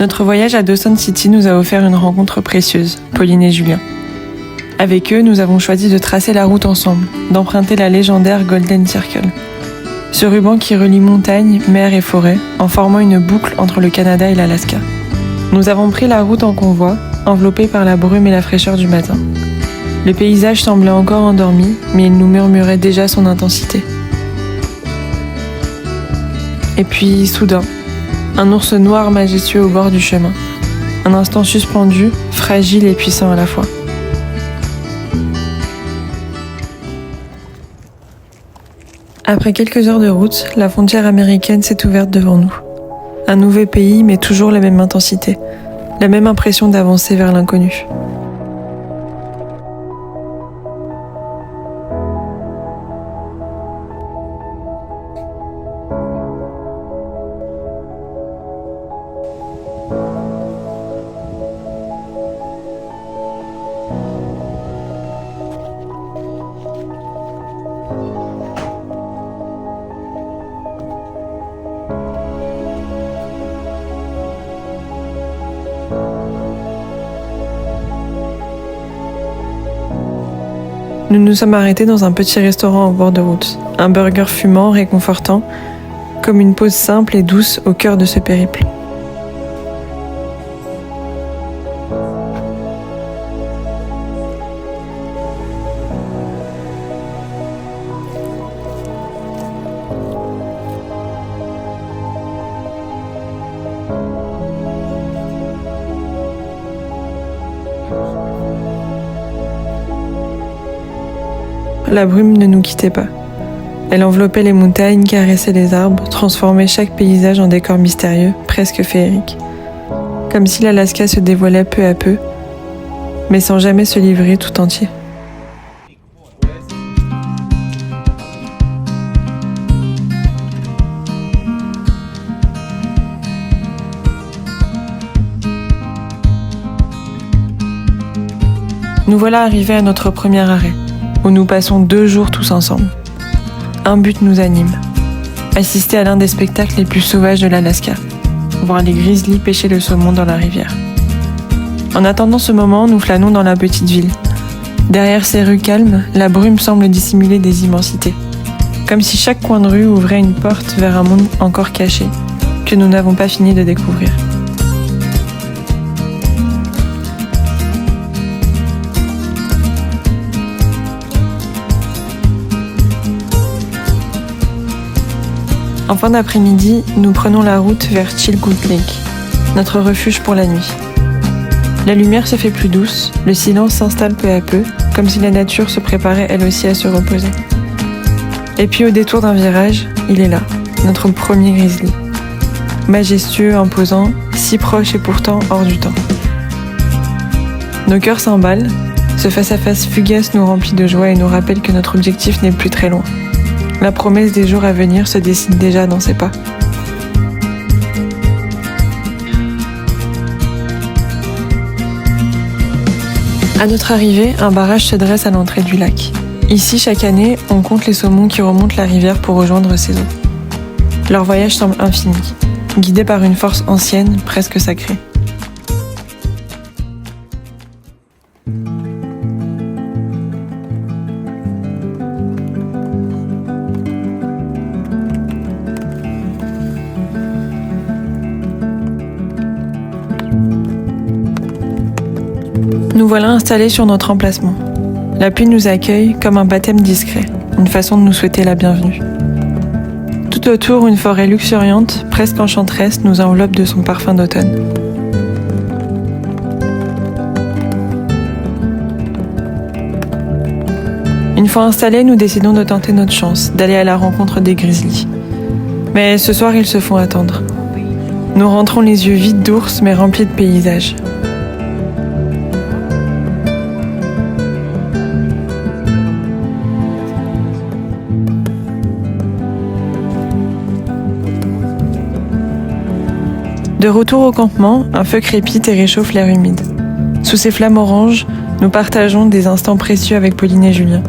Notre voyage à Dawson City nous a offert une rencontre précieuse, Pauline et Julien. Avec eux, nous avons choisi de tracer la route ensemble, d'emprunter la légendaire Golden Circle. Ce ruban qui relie montagne, mer et forêt, en formant une boucle entre le Canada et l'Alaska. Nous avons pris la route en convoi, enveloppés par la brume et la fraîcheur du matin. Le paysage semblait encore endormi, mais il nous murmurait déjà son intensité. Et puis, soudain, un ours noir majestueux au bord du chemin. Un instant suspendu, fragile et puissant à la fois. Après quelques heures de route, la frontière américaine s'est ouverte devant nous. Un nouveau pays, mais toujours la même intensité, la même impression d'avancer vers l'inconnu. Nous nous sommes arrêtés dans un petit restaurant au bord de route. Un burger fumant, réconfortant, comme une pause simple et douce au cœur de ce périple. La brume ne nous quittait pas. Elle enveloppait les montagnes, caressait les arbres, transformait chaque paysage en décor mystérieux, presque féerique. Comme si l'Alaska se dévoilait peu à peu, mais sans jamais se livrer tout entier. Nous voilà arrivés à notre premier arrêt, où nous passons 2 jours tous ensemble. Un but nous anime, assister à l'un des spectacles les plus sauvages de l'Alaska, voir les grizzlies pêcher le saumon dans la rivière. En attendant ce moment, nous flânons dans la petite ville. Derrière ces rues calmes, la brume semble dissimuler des immensités, comme si chaque coin de rue ouvrait une porte vers un monde encore caché, que nous n'avons pas fini de découvrir. En fin d'après-midi, nous prenons la route vers Chilkoot Lake, notre refuge pour la nuit. La lumière se fait plus douce, le silence s'installe peu à peu, comme si la nature se préparait elle aussi à se reposer. Et puis au détour d'un virage, il est là, notre premier grizzly. Majestueux, imposant, si proche et pourtant hors du temps. Nos cœurs s'emballent, ce face-à-face fugace nous remplit de joie et nous rappelle que notre objectif n'est plus très loin. La promesse des jours à venir se dessine déjà dans ses pas. À notre arrivée, un barrage se dresse à l'entrée du lac. Ici, chaque année, on compte les saumons qui remontent la rivière pour rejoindre ses eaux. Leur voyage semble infini, guidé par une force ancienne, presque sacrée. Nous voilà installés sur notre emplacement. La pluie nous accueille comme un baptême discret, une façon de nous souhaiter la bienvenue. Tout autour, une forêt luxuriante, presque enchanteresse, nous enveloppe de son parfum d'automne. Une fois installés, nous décidons de tenter notre chance, d'aller à la rencontre des grizzlies. Mais ce soir, ils se font attendre. Nous rentrons les yeux vides d'ours, mais remplis de paysages. De retour au campement, un feu crépite et réchauffe l'air humide. Sous ces flammes oranges, nous partageons des instants précieux avec Pauline et Julien.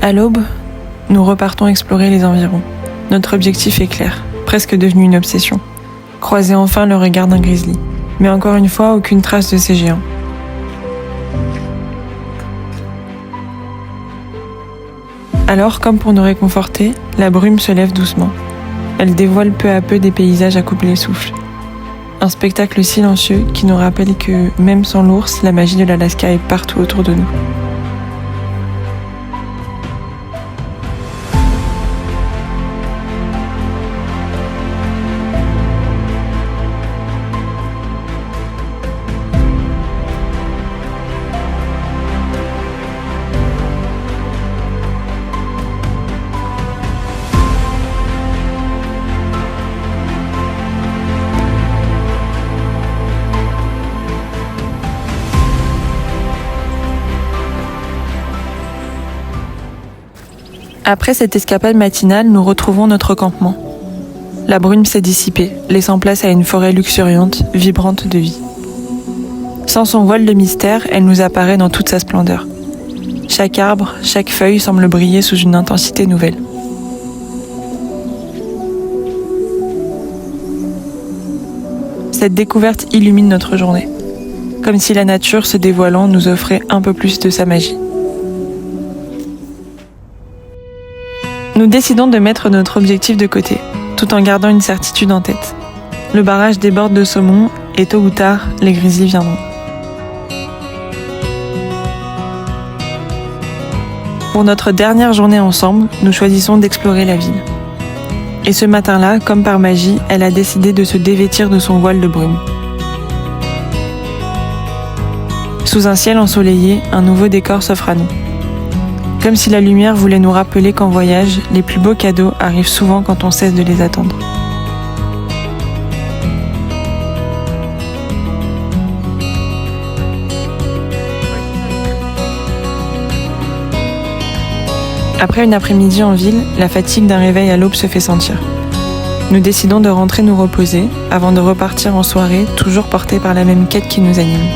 À l'aube, nous repartons explorer les environs. Notre objectif est clair, presque devenu une obsession. Croiser enfin le regard d'un grizzly. Mais encore une fois, aucune trace de ces géants. Alors, comme pour nous réconforter, la brume se lève doucement. Elle dévoile peu à peu des paysages à couper le souffle. Un spectacle silencieux qui nous rappelle que, même sans l'ours, la magie de l'Alaska est partout autour de nous. Après cette escapade matinale, nous retrouvons notre campement. La brume s'est dissipée, laissant place à une forêt luxuriante, vibrante de vie. Sans son voile de mystère, elle nous apparaît dans toute sa splendeur. Chaque arbre, chaque feuille semble briller sous une intensité nouvelle. Cette découverte illumine notre journée, comme si la nature se dévoilant nous offrait un peu plus de sa magie. Nous décidons de mettre notre objectif de côté, tout en gardant une certitude en tête. Le barrage déborde de saumon et tôt ou tard, les grizzlies viendront. Pour notre dernière journée ensemble, nous choisissons d'explorer la ville. Et ce matin-là, comme par magie, elle a décidé de se dévêtir de son voile de brume. Sous un ciel ensoleillé, un nouveau décor s'offre à nous. Comme si la lumière voulait nous rappeler qu'en voyage, les plus beaux cadeaux arrivent souvent quand on cesse de les attendre. Après une après-midi en ville, la fatigue d'un réveil à l'aube se fait sentir. Nous décidons de rentrer nous reposer avant de repartir en soirée, toujours portés par la même quête qui nous anime.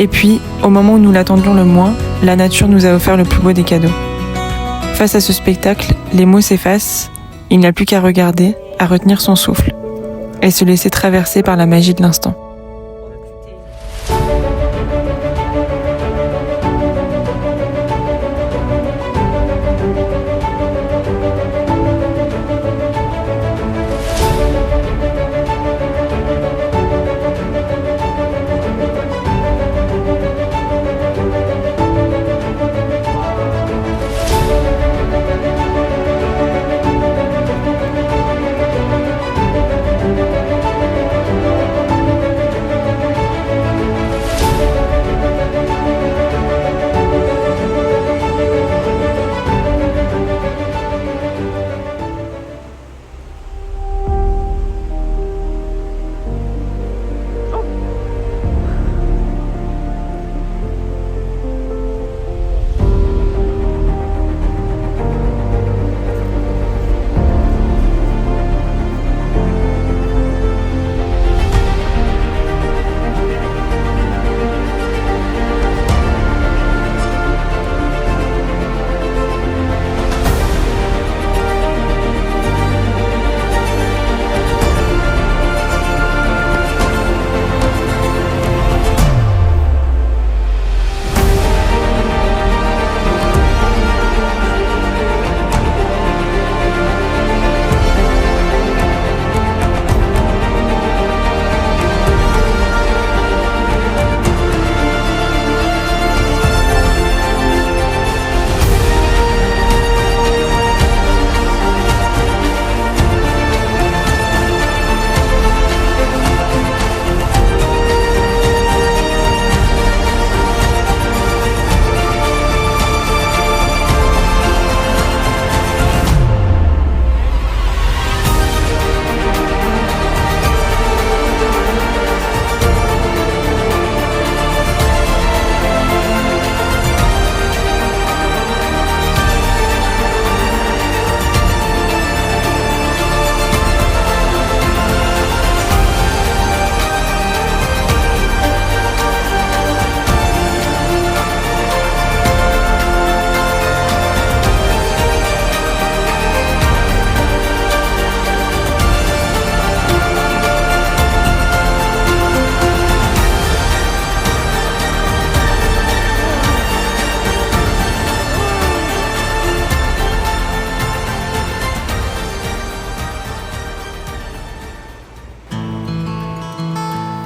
Et puis, au moment où nous l'attendions le moins, la nature nous a offert le plus beau des cadeaux. Face à ce spectacle, les mots s'effacent, il n'y a plus qu'à regarder, à retenir son souffle, et se laisser traverser par la magie de l'instant.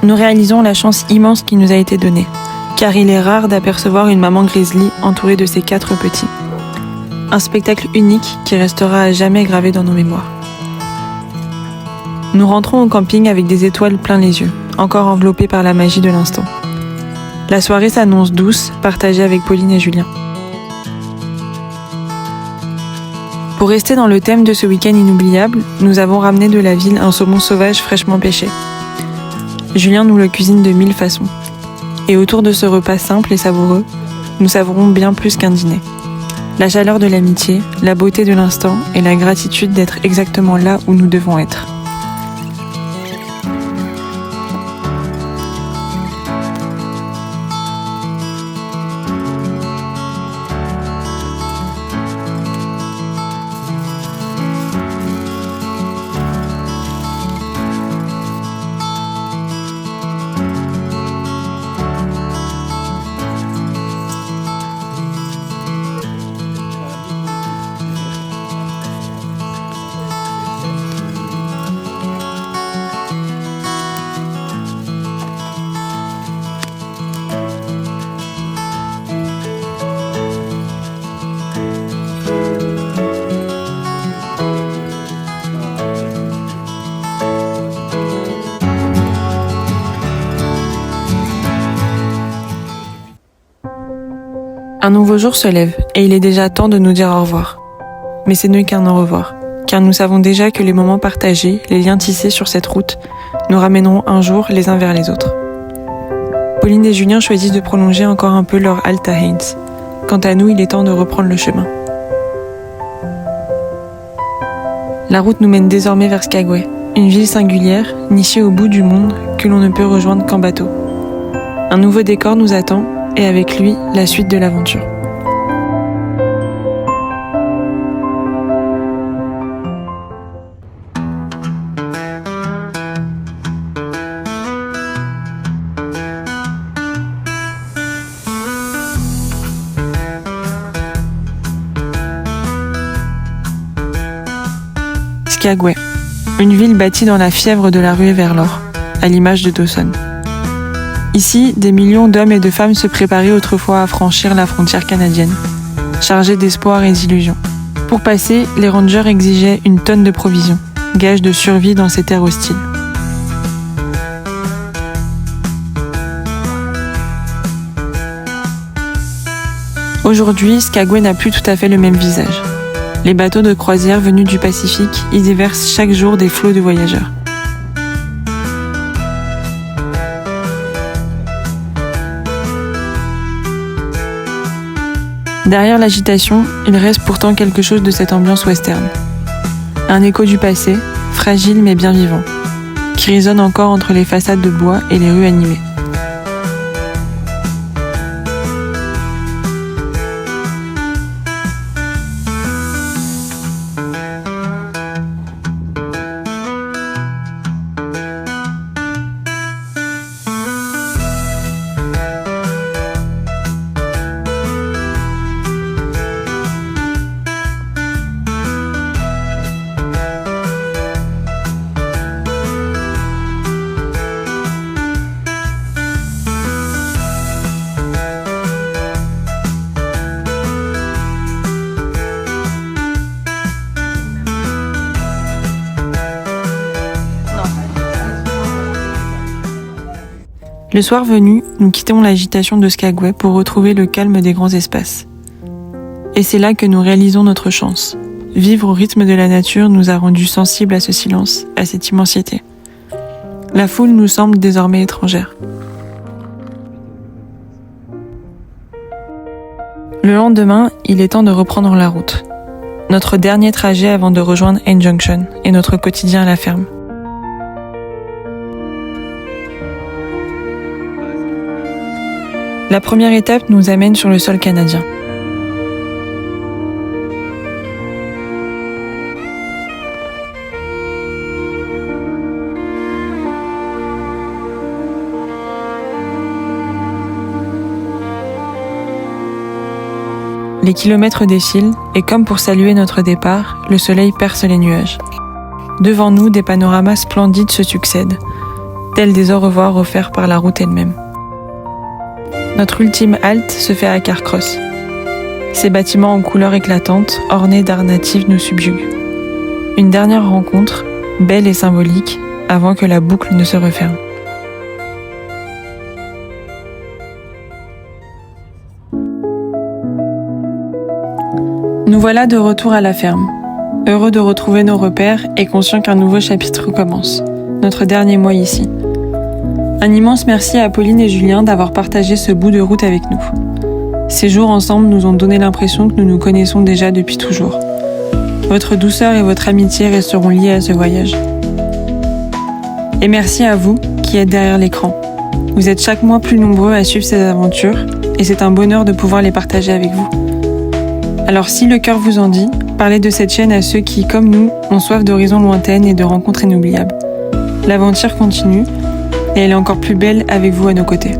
Nous réalisons la chance immense qui nous a été donnée, car il est rare d'apercevoir une maman grizzly entourée de ses 4 petits. Un spectacle unique qui restera à jamais gravé dans nos mémoires. Nous rentrons au camping avec des étoiles plein les yeux, encore enveloppés par la magie de l'instant. La soirée s'annonce douce, partagée avec Pauline et Julien. Pour rester dans le thème de ce week-end inoubliable, nous avons ramené de la ville un saumon sauvage fraîchement pêché. Julien nous le cuisine de 1000 façons. Et autour de ce repas simple et savoureux, nous savourons bien plus qu'un dîner. La chaleur de l'amitié, la beauté de l'instant et la gratitude d'être exactement là où nous devons être. Un nouveau jour se lève et il est déjà temps de nous dire au revoir. Mais ce n'est qu'un au revoir, car nous savons déjà que les moments partagés, les liens tissés sur cette route, nous ramèneront un jour les uns vers les autres. Pauline et Julien choisissent de prolonger encore un peu leur halte à Haynes. Quant à nous, il est temps de reprendre le chemin. La route nous mène désormais vers Skagway, une ville singulière, nichée au bout du monde, que l'on ne peut rejoindre qu'en bateau. Un nouveau décor nous attend, et avec lui, la suite de l'aventure. Skagway, une ville bâtie dans la fièvre de la ruée vers l'or, à l'image de Dawson. Ici, des millions d'hommes et de femmes se préparaient autrefois à franchir la frontière canadienne, chargés d'espoir et d'illusions. Pour passer, les rangers exigeaient une tonne de provisions, gage de survie dans ces terres hostiles. Aujourd'hui, Skagway n'a plus tout à fait le même visage. Les bateaux de croisière venus du Pacifique y déversent chaque jour des flots de voyageurs. Derrière l'agitation, il reste pourtant quelque chose de cette ambiance western. Un écho du passé, fragile mais bien vivant, qui résonne encore entre les façades de bois et les rues animées. Le soir venu, nous quittons l'agitation de Skagway pour retrouver le calme des grands espaces. Et c'est là que nous réalisons notre chance. Vivre au rythme de la nature nous a rendus sensibles à ce silence, à cette immensité. La foule nous semble désormais étrangère. Le lendemain, il est temps de reprendre la route. Notre dernier trajet avant de rejoindre Haines Junction et notre quotidien à la ferme. La première étape nous amène sur le sol canadien. Les kilomètres défilent et comme pour saluer notre départ, le soleil perce les nuages. Devant nous, des panoramas splendides se succèdent. tels des au revoir offerts par la route elle-même. Notre ultime halte se fait à Carcross. Ces bâtiments en couleurs éclatantes, ornés d'art natif, nous subjuguent. Une dernière rencontre, belle et symbolique, avant que la boucle ne se referme. Nous voilà de retour à la ferme, heureux de retrouver nos repères et conscients qu'un nouveau chapitre commence, notre dernier mois ici. Un immense merci à Pauline et Julien d'avoir partagé ce bout de route avec nous. Ces jours ensemble nous ont donné l'impression que nous nous connaissons déjà depuis toujours. Votre douceur et votre amitié resteront liées à ce voyage. Et merci à vous qui êtes derrière l'écran. Vous êtes chaque mois plus nombreux à suivre ces aventures et c'est un bonheur de pouvoir les partager avec vous. Alors si le cœur vous en dit, parlez de cette chaîne à ceux qui, comme nous, ont soif d'horizons lointaines et de rencontres inoubliables. L'aventure continue et elle est encore plus belle avec vous à nos côtés.